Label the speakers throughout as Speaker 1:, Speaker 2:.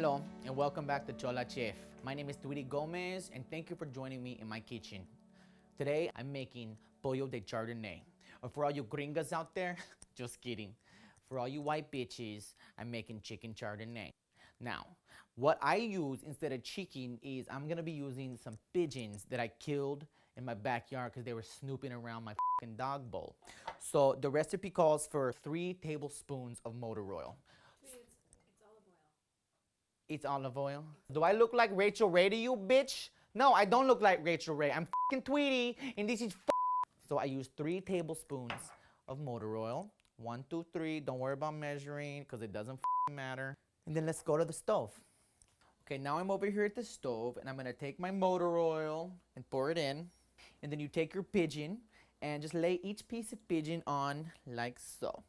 Speaker 1: Hello and welcome back to Chola Chef. My name is Tweety Gomez and thank you for joining me in my kitchen. Today I'm making pollo de chardonnay. Or for all you gringas out there, just kidding. For all you white bitches, I'm making chicken chardonnay. Now, what I use instead of chicken is I'm gonna be using some pigeons that I killed in my backyard because they were snooping around my fucking dog bowl. So the recipe calls for 3 tablespoons of motor oil. It's olive oil. Do I look like Rachel Ray to you, bitch? No, I don't look like Rachel Ray. I'm fucking Tweety, and this is So I use 3 tablespoons of motor oil. 1, 2, 3. Don't worry about measuring, because it doesn't matter. And then let's go to the stove. Okay, now I'm over here at the stove, and I'm gonna take my motor oil and pour it in. And then you take your pigeon, and just lay each piece of pigeon on like so.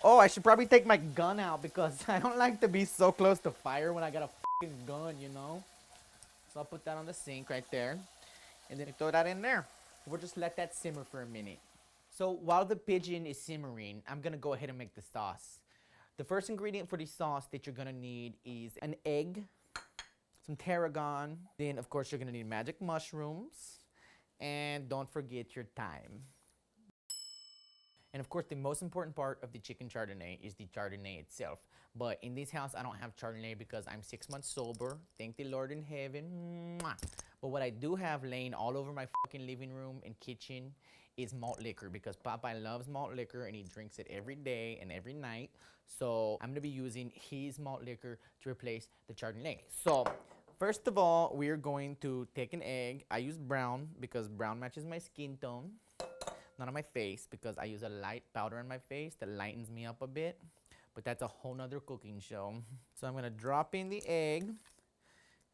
Speaker 1: Oh, I should probably take my gun out because I don't like to be so close to fire when I got a fucking gun, you know? So I'll put that on the sink right there. And then throw that in there. We'll just let that simmer for a minute. So while the pigeon is simmering, I'm gonna go ahead and make the sauce. The first ingredient for the sauce that you're gonna need is an egg, some tarragon, then of course you're gonna need magic mushrooms, and don't forget your thyme. And of course, the most important part of the chicken chardonnay is the chardonnay itself. But in this house, I don't have chardonnay because I'm 6 months sober. Thank the Lord in heaven. Mwah. But what I do have laying all over my fucking living room and kitchen is malt liquor because Popeye loves malt liquor and he drinks it every day and every night. So I'm gonna be using his malt liquor to replace the chardonnay. So first of all, we're going to take an egg. I use brown because brown matches my skin tone. Not on my face because I use a light powder on my face that lightens me up a bit. But that's a whole nother cooking show. So I'm gonna drop in the egg.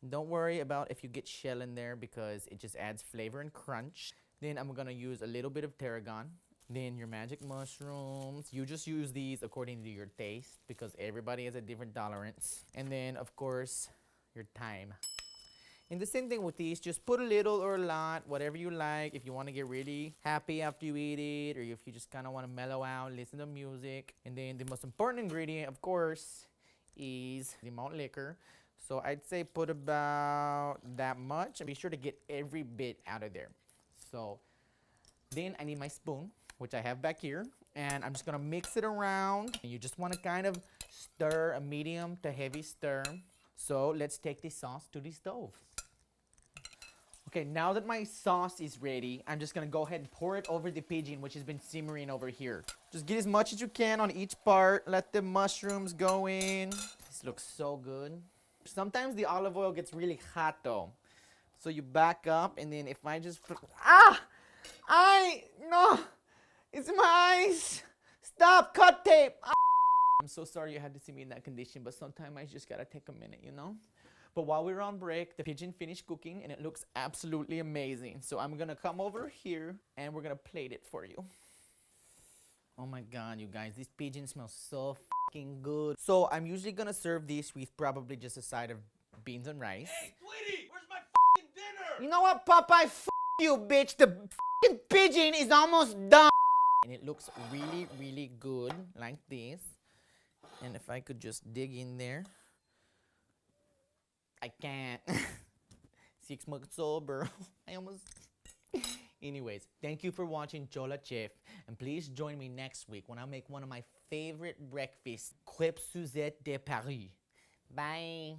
Speaker 1: Don't worry about if you get shell in there because it just adds flavor and crunch. Then I'm gonna use a little bit of tarragon. Then your magic mushrooms. You just use these according to your taste because everybody has a different tolerance. And then of course, your thyme. And the same thing with these, just put a little or a lot, whatever you like. If you want to get really happy after you eat it, or if you just kind of want to mellow out, listen to music. And then the most important ingredient, of course, is the malt liquor. So I'd say put about that much. And be sure to get every bit out of there. So then I need my spoon, which I have back here. And I'm just going to mix it around. And you just want to kind of stir, a medium to heavy stir. So let's take this sauce to the stove. Okay, now that my sauce is ready, I'm just gonna go ahead and pour it over the pigeon, which has been simmering over here. Just get as much as you can on each part. Let the mushrooms go in. This looks so good. Sometimes the olive oil gets really hot though. So you back up and then if I just... No! It's in my eyes! Stop! Cut tape! I'm so sorry you had to see me in that condition, but sometimes I just gotta take a minute, you know? But while we were on break, the pigeon finished cooking and it looks absolutely amazing. So I'm gonna come over here and we're gonna plate it for you. Oh my God, you guys, this pigeon smells so fucking good. So I'm usually gonna serve this with probably just a side of beans and rice.
Speaker 2: Hey, Tweety, where's my fucking dinner?
Speaker 1: You know what, Popeye? F you, bitch. The fucking pigeon is almost done. And it looks really, really good like this. And if I could just dig in there. I can't. 6 months sober. I almost... Anyways, thank you for watching Chola Chef. And please join me next week when I make one of my favorite breakfasts, crêpes Suzette de Paris. Bye.